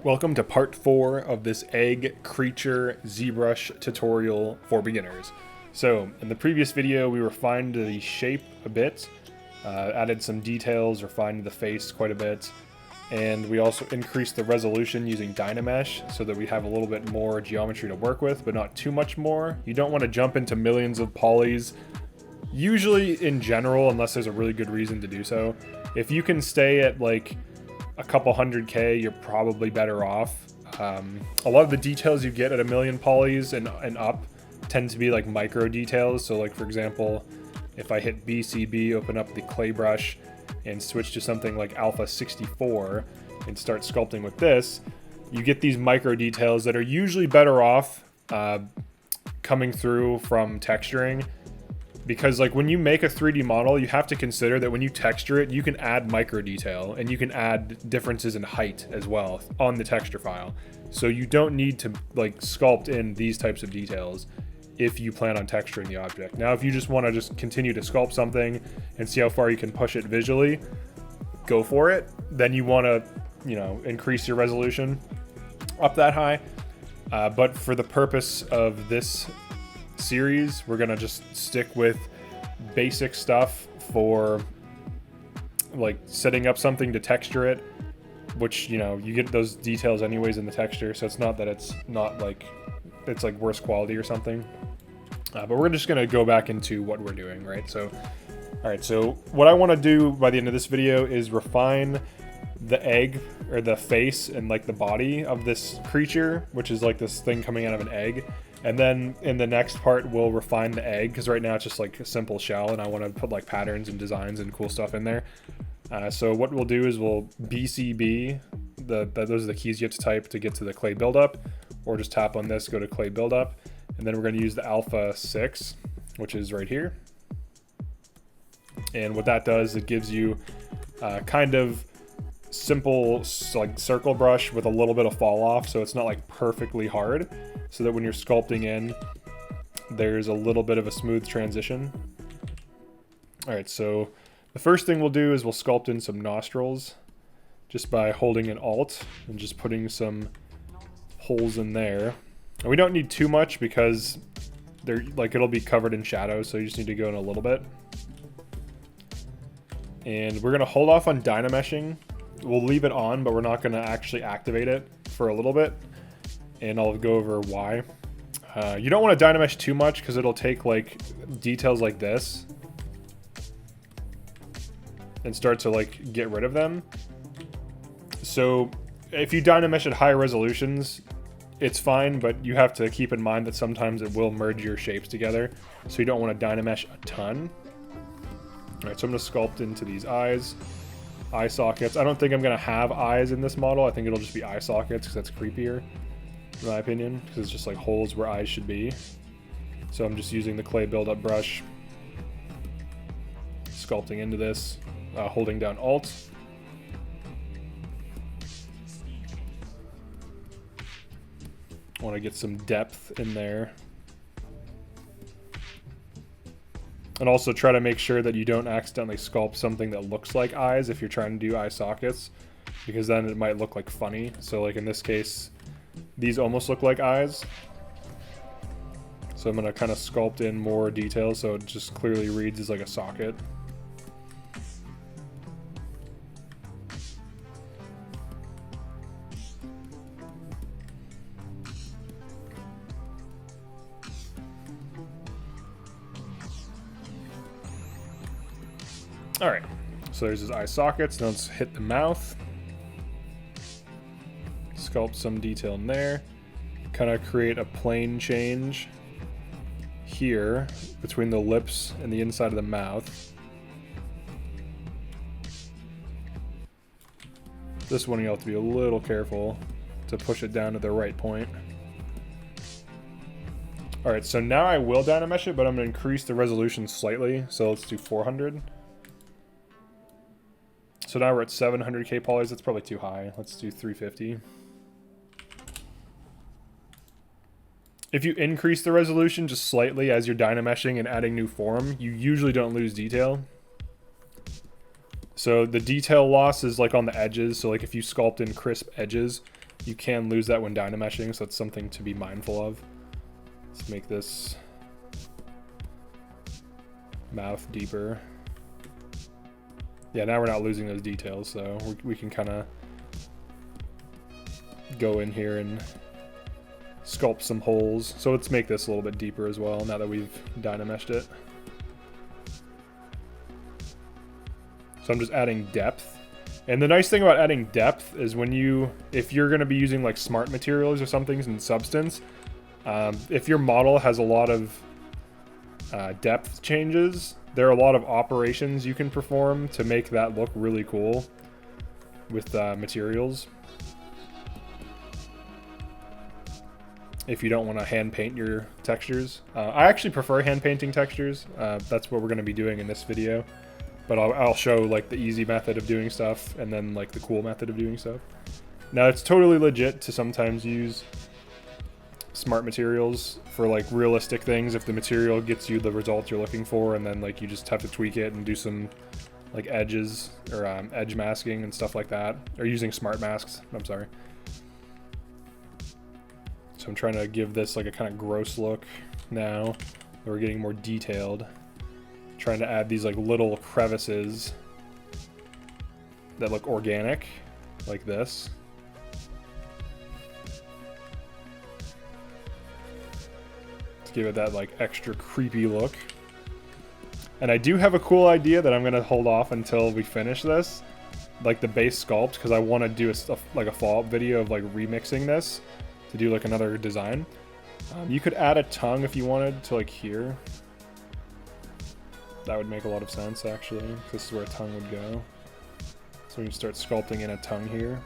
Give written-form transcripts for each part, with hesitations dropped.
Welcome to part 4 of this egg creature ZBrush tutorial for beginners. So, in the previous video we refined the shape a bit, added some details, refined the face quite a bit, and we also increased the resolution using Dynamesh so that we have a little bit more geometry to work with, but not too much more. You don't want to jump into millions of polys, usually in general, unless there's a really good reason to do so. If you can stay at like a couple 100K, you're probably better off. A lot of the details you get at a million polys and up tend to be like micro details. So like, for example, if I hit BCB, open up the clay brush and switch to something like Alpha 64 and start sculpting with this, you get these micro details that are usually better off coming through from texturing. Because like when you make a 3D model, you have to consider that when you texture it, you can add micro detail and you can add differences in height as well on the texture file. So you don't need to like sculpt in these types of details if you plan on texturing the object. Now, if you just want to just continue to sculpt something and see how far you can push it visually, go for it. Then you want to, increase your resolution up that high. But for the purpose of this series, we're gonna just stick with basic stuff for like setting up something to texture it, which you get those details anyways in the texture, so it's not that it's not like it's like worse quality or something. But we're just gonna go back into what we're doing, right? So what I want to do by the end of this video is refine the egg or the face and like the body of this creature, which is like this thing coming out of an egg. And then in the next part, we'll refine the egg, because right now it's just like a simple shell, and I want to put like patterns and designs and cool stuff in there. So what we'll do is we'll BCB, those are the keys you have to type to get to the clay buildup, or just tap on this, go to clay buildup, and then we're going to use the Alpha 6, which is right here. And what that does, it gives you kind of simple like circle brush with a little bit of fall off, so it's not like perfectly hard, so that when you're sculpting in, there's a little bit of a smooth transition. All right, so the first thing we'll do is we'll sculpt in some nostrils just by holding an Alt and just putting some holes in there. And we don't need too much because they're like it'll be covered in shadow, so you just need to go in a little bit. And we're gonna hold off on Dynameshing. We'll leave it on, but we're not gonna actually activate it for a little bit. And I'll go over why. You don't want to Dynamesh too much because it'll take like details like this and start to like get rid of them. So if you Dynamesh at higher resolutions, it's fine, but you have to keep in mind that sometimes it will merge your shapes together. So you don't want to Dynamesh a ton. All right, so I'm going to sculpt into these eyes, eye sockets. I don't think I'm going to have eyes in this model. I think it'll just be eye sockets because that's creepier, in my opinion, because it's just like holes where eyes should be. So I'm just using the clay buildup brush, sculpting into this, holding down Alt. I want to get some depth in there. And also try to make sure that you don't accidentally sculpt something that looks like eyes if you're trying to do eye sockets, because then it might look like funny. So like in this case, these almost look like eyes. So I'm going to kind of sculpt in more details so it just clearly reads as like a socket. All right, so there's his eye sockets. Now let's hit the mouth. Sculpt some detail in there. Kind of create a plane change here between the lips and the inside of the mouth. This one you have to be a little careful to push it down to the right point. All right, so now I will Dynamesh it, but I'm going to increase the resolution slightly. So let's do 400. So now we're at 700K polys. That's probably too high. Let's do 350. If you increase the resolution just slightly as you're Dynameshing and adding new form, you usually don't lose detail. So the detail loss is like on the edges. So like if you sculpt in crisp edges, You can lose that when dynameshing, so it's something to be mindful of. Let's make this mouth deeper. Yeah, now we're not losing those details, so we can kind of go in here and sculpt some holes. So let's make this a little bit deeper as well, now that we've dynameshed it. So I'm just adding depth. And the nice thing about adding depth is if you're going to be using like smart materials or something in Substance, if your model has a lot of depth changes, there are a lot of operations you can perform to make that look really cool with materials. If you don't want to hand paint your textures. I actually prefer hand painting textures. That's what we're going to be doing in this video. But I'll show like the easy method of doing stuff and then like the cool method of doing stuff. Now it's totally legit to sometimes use smart materials for like realistic things if the material gets you the result you're looking for, and then like you just have to tweak it and do some like edges or edge masking and stuff like that, or using smart masks. I'm sorry. So I'm trying to give this like a kind of gross look now that we're getting more detailed. Trying to add these like little crevices that look organic, like this. To give it that like extra creepy look. And I do have a cool idea that I'm gonna hold off until we finish this, like the base sculpt, because I want to do like a follow-up video of like remixing this to do like another design. You could add a tongue if you wanted to like here. That would make a lot of sense, actually. This is where a tongue would go. So we can start sculpting in a tongue here.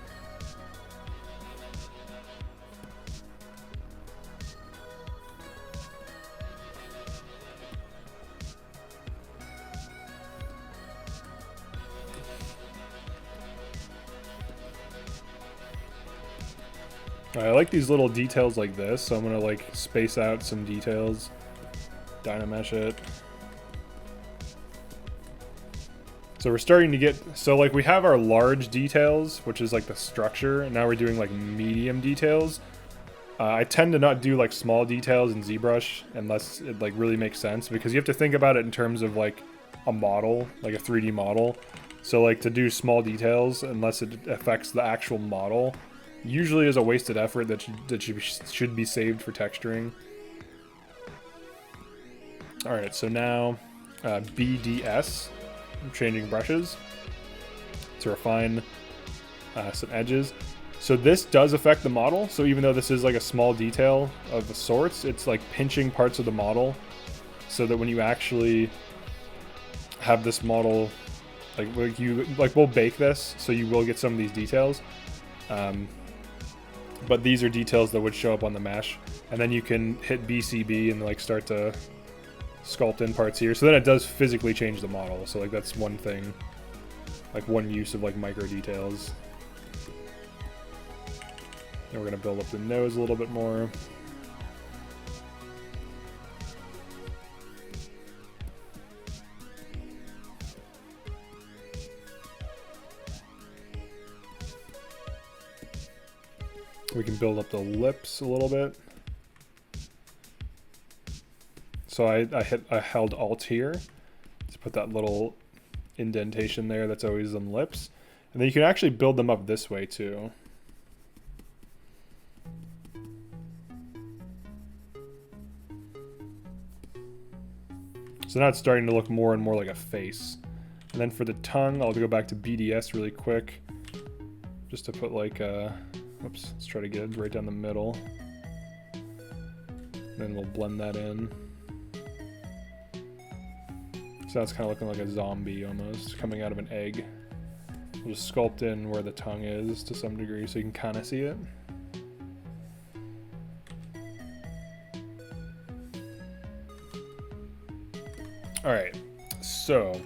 I like these little details like this, so I'm gonna like space out some details, dynamesh it. So we're starting to get, so like we have our large details, which is like the structure, and now we're doing like medium details. I tend to not do like small details in Zbrush unless it like really makes sense, because you have to think about it in terms of like a model, like a 3D model. So like to do small details, unless it affects the actual model, usually is a wasted effort that should be saved for texturing. Alright, so now BDS. I'm changing brushes to refine some edges. So this does affect the model. So even though this is like a small detail of the sorts, it's like pinching parts of the model so that when you actually have this model, like we'll bake this, so you will get some of these details. But these are details that would show up on the mesh, and then you can hit BCB and like start to sculpt in parts here, so then it does physically change the model. So like that's one thing, like one use of like micro details. And we're gonna build up the nose a little bit more. We can build up the lips a little bit. So I held Alt here to put that little indentation there that's always on lips. And then you can actually build them up this way too. So now it's starting to look more and more like a face. And then for the tongue, I'll go back to BDS really quick, just to put like a, oops, let's try to get it right down the middle. And then we'll blend that in. So that's kind of looking like a zombie almost, coming out of an egg. We'll just sculpt in where the tongue is to some degree so you can kind of see it. Alright, so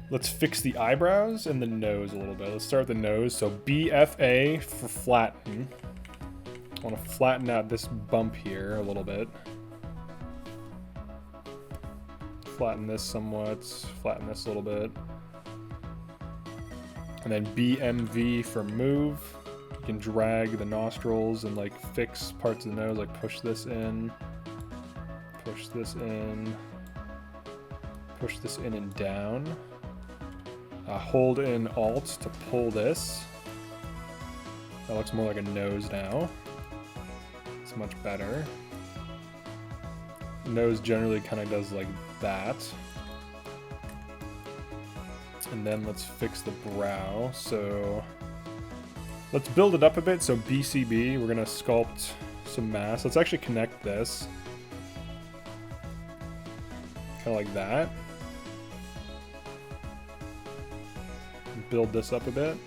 let's fix the eyebrows and the nose a little bit. Let's start with the nose. So BFA for flatten. I want to flatten out this bump here a little bit. Flatten this somewhat, flatten this a little bit. And then BMV for move. can drag the nostrils and like fix parts of the nose, like push this in, push this in, push this in and down. Hold in Alt to pull this. That looks more like a nose now. It's much better. Nose generally kind of does like that. And then let's fix the brow. So let's build it up a bit. So BCB, we're gonna sculpt some mass. Let's actually connect this. Kind of like that. And build this up a bit.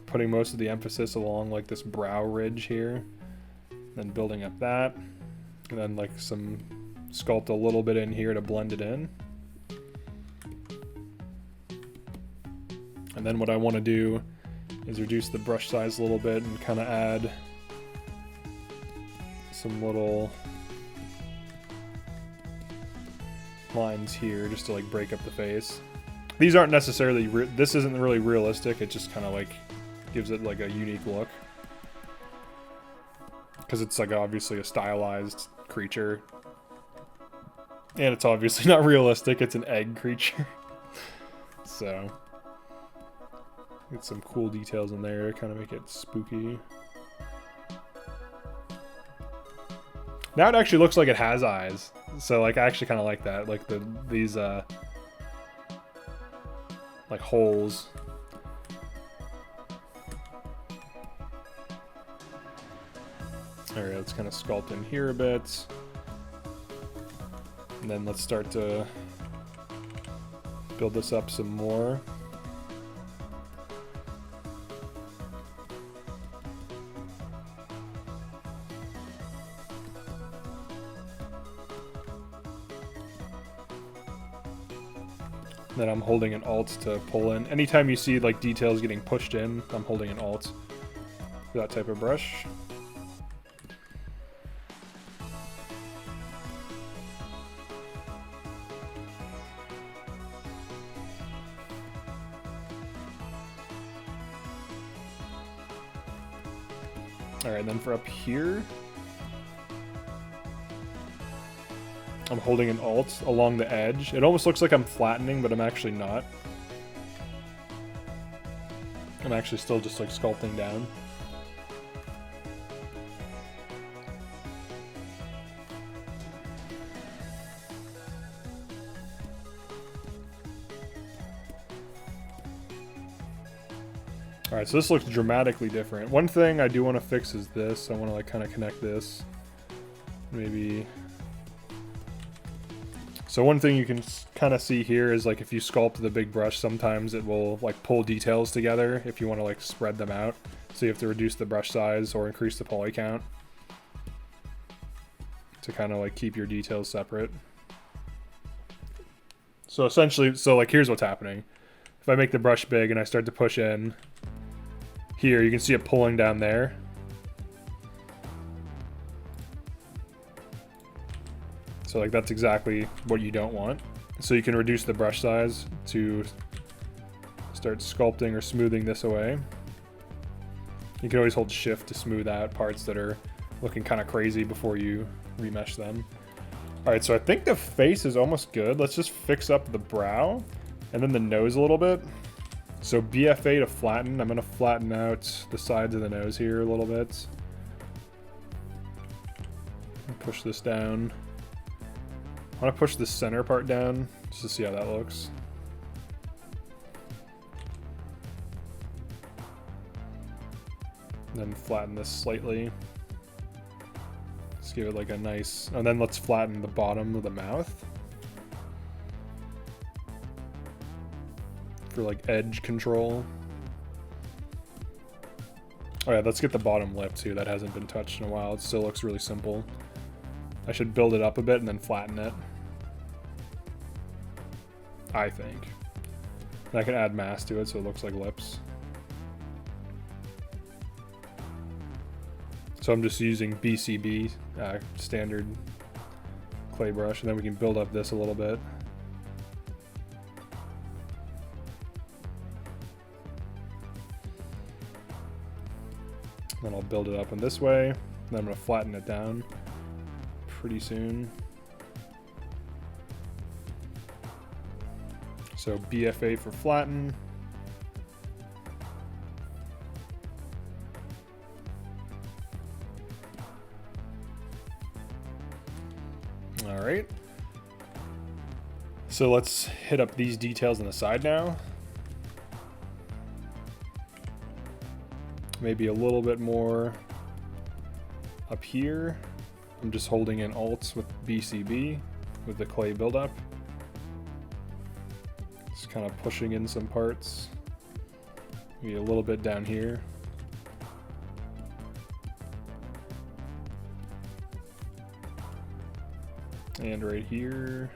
Putting most of the emphasis along like this brow ridge here. Then building up that. And then like some sculpt a little bit in here to blend it in. And then what I want to do is reduce the brush size a little bit and kind of add some little lines here just to like break up the face. These aren't necessarily, this isn't really realistic, it just kind of like gives it like a unique look. Because it's like obviously a stylized creature. And it's obviously not realistic, it's an egg creature. So get some cool details in there, kind of make it spooky. Now it actually looks like it has eyes. So like I actually kind of like that, like these like holes. Alright, let's kind of sculpt in here a bit. And then let's start to build this up some more. Then I'm holding an Alt to pull in. Anytime you see like details getting pushed in, I'm holding an Alt for that type of brush. Alright, then for up here, I'm holding an Alt along the edge. It almost looks like I'm flattening, but I'm actually not. I'm actually still just like sculpting down. Alright, so this looks dramatically different. One thing I do want to fix is this. I want to like kind of connect this. Maybe. So one thing you can kind of see here is like if you sculpt the big brush, sometimes it will like pull details together if you want to like spread them out. So you have to reduce the brush size or increase the poly count to kind of like keep your details separate. So essentially, so like here's what's happening. If I make the brush big and I start to push in, here you can see it pulling down there. So like that's exactly what you don't want. So you can reduce the brush size to start sculpting or smoothing this away. You can always hold shift to smooth out parts that are looking kind of crazy before you remesh them. Alright, so I think the face is almost good. Let's just fix up the brow and then the nose a little bit. So BFA to flatten. I'm going to flatten out the sides of the nose here a little bit. Push this down. I want to push the center part down just to see how that looks. Then flatten this slightly. Let's give it like a nice... And then let's flatten the bottom of the mouth. For like edge control. Oh yeah, let's get the bottom lip too. That hasn't been touched in a while. It still looks really simple. I should build it up a bit and then flatten it. I think. And I can add mass to it so it looks like lips. So I'm just using BCB, standard clay brush, and then we can build up this a little bit. Then I'll build it up in this way. Then I'm going to flatten it down pretty soon. So BFA for flatten. All right. So let's hit up these details on the side now. Maybe a little bit more up here. I'm just holding in Alt with BCB with the clay buildup. Just kind of pushing in some parts. Maybe a little bit down here. And right here.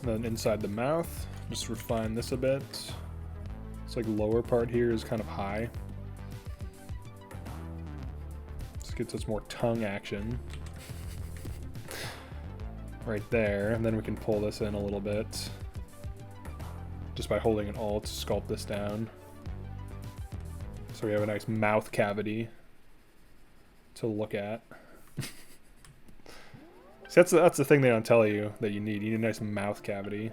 Then inside the mouth, just refine this a bit. It's like lower part here is kind of high. Just gets us more tongue action. Right there, and then we can pull this in a little bit. Just by holding an Alt to sculpt this down. So we have a nice mouth cavity to look at. See, that's the thing they don't tell you that you need. You need a nice mouth cavity.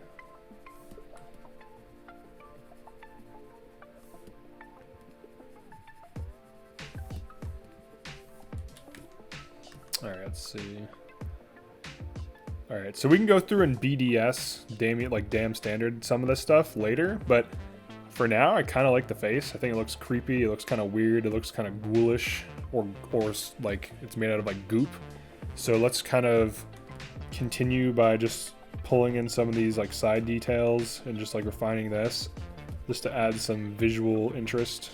All right, let's see. All right, so we can go through and BDS, like damn standard, some of this stuff later, but for now, I kind of like the face. I think it looks creepy. It looks kind of weird. It looks kind of ghoulish, or like it's made out of like goop. So let's kind of continue by just pulling in some of these like side details and just like refining this just to add some visual interest.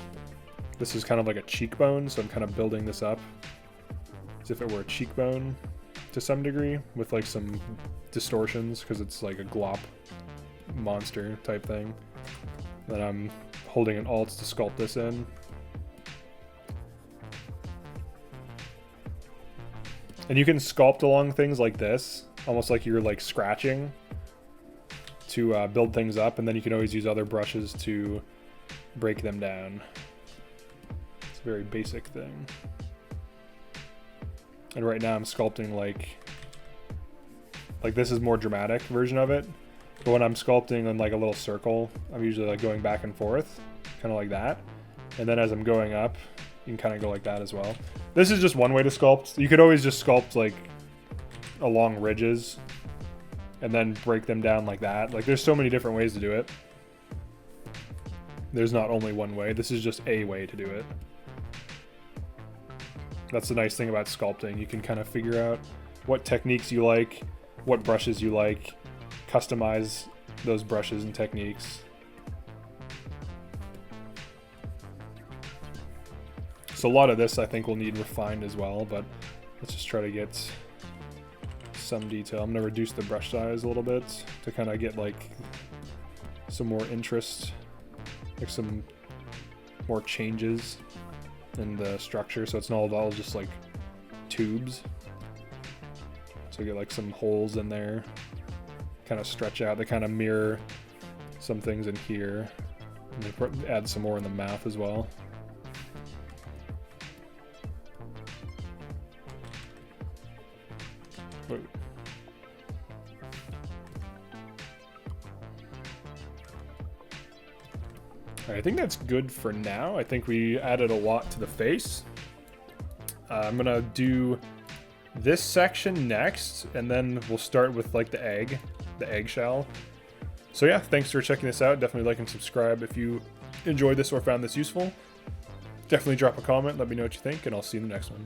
This is kind of like a cheekbone, so I'm kind of building this up as if it were a cheekbone to some degree with like some distortions because it's like a glop monster type thing. Then I'm holding an Alt to sculpt this in. And you can sculpt along things like this, almost like you're like scratching to build things up, and then you can always use other brushes to break them down. It's a very basic thing. And right now I'm sculpting like this is more dramatic version of it. But when I'm sculpting in like a little circle, I'm usually like going back and forth, kind of like that. And then as I'm going up, you can kind of go like that as well. This is just one way to sculpt. You could always just sculpt like along ridges and then break them down like that. Like there's so many different ways to do it. There's not only one way. This is just a way to do it. That's the nice thing about sculpting. You can kind of figure out what techniques you like, what brushes you like, customize those brushes and techniques. So a lot of this I think will need refined as well, but let's just try to get some detail. I'm going to reduce the brush size a little bit to kind of get like some more interest, like some more changes in the structure, so it's not all just like tubes. So get like some holes in there, kind of stretch out. They kind of mirror some things in here, and they add some more in the mouth as well. Wait. All right, I think that's good for now. I think we added a lot to the face. I'm gonna do this section next, and then we'll start with like the eggshell. So yeah, thanks for checking this out. Definitely like and subscribe if you enjoyed this or found this useful. Definitely drop a comment, let me know what you think, and I'll see you in the next one.